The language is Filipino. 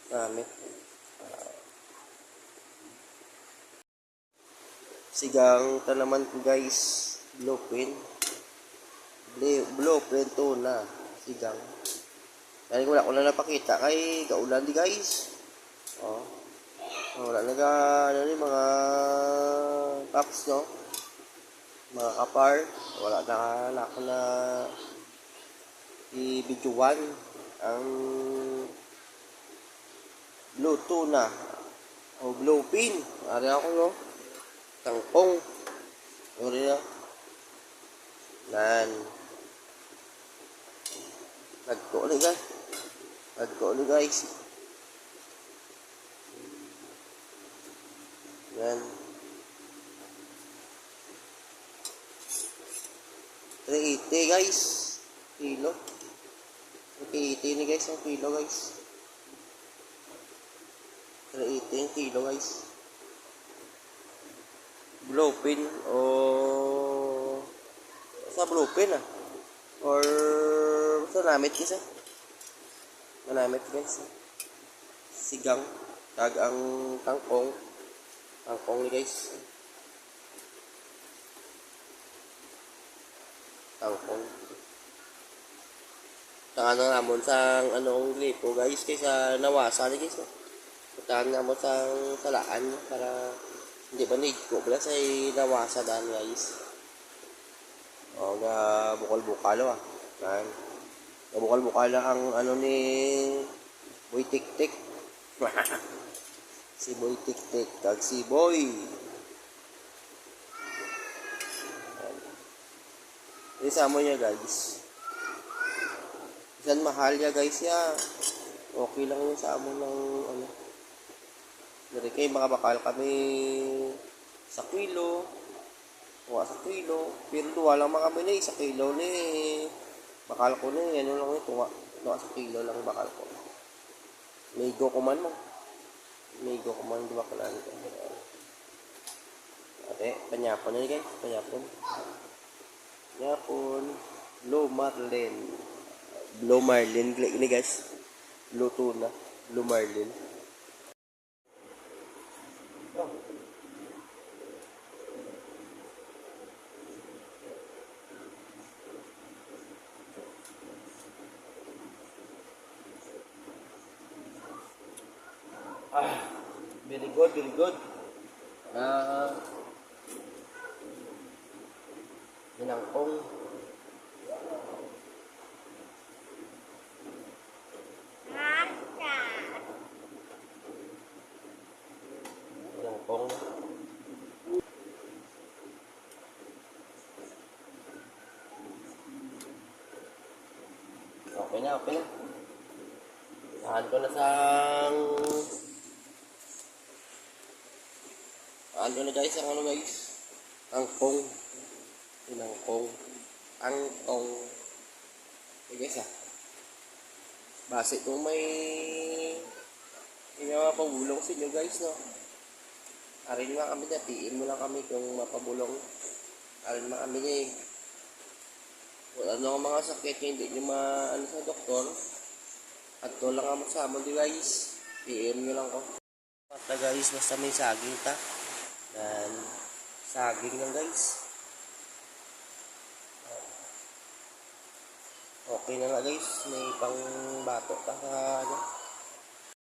Gamit. Sigang tanaman ko guys. Bluefin. Bluefin tuna. Sigang. Dahil wala ko na napakita kay kaulan di guys. Oh. Wala na ano ni mga tops no. Mga kapar. Wala na ako na i-videoan ang blue tuna o bluefin. Ari ako no. Tangkong. Uri na. Nan. Nagko ni guys. Nagko ni guys. Yan. 380 guys. Kilo. 380 ni guys ang kilo guys. 380 ang kilo guys. Bluefin o sa bluefin or basta namit isa. Manamit guys. Sigang tag ang tangkong. Tangkong ni guys. Tangkong. Saka na namon sang anong lipo guys kaysa nawasa ni guys. Puntahan namon sang salaan para hindi ba ko pala sa nawasa daan guys. O nga bukal-bukal Yan. Nga bukal-bukal ang ano ni Boy Tik-Tik. Si Boy Tik-Tik kag si Boy. Isama niya guys. Isan mahal niya guys ya. Okay lang yun sa amon ng ano. Dari kay makabakal kami sa kilo. Tuwa sa kilo. Pero duwa lang mga kami na sa kilo ni. Bakal ko ni. Ano lang ito. Tuwa sa kilo lang bakal ko. Migo ko man mo. Migo ko man. Diba ko lang ito. Ate, panyapon na guys. Panyapon. Panyapon. Blue Marlin. Blue Marlin. Ini guys. Blue tuna. Blue Marlin. Very good, very good. Minangkong. Minangkong. Okay na, okay na. Tahan ko na sang ano guys, ang ano guys, angkong, inangkong, angkong, okay guys base kung may mapabulong sa inyo guys no, arin nga kami na, PM mo lang kami kung mapabulong, arin nga kami niya kung ano ang mga sakit nyo hindi nyo maano sa doktor, at to lang ang magsama di guys, PM nyo lang ko, basta guys, basta may saging ta. Dan saging lang guys. Okay na nga guys, may pang bato pa sa ano.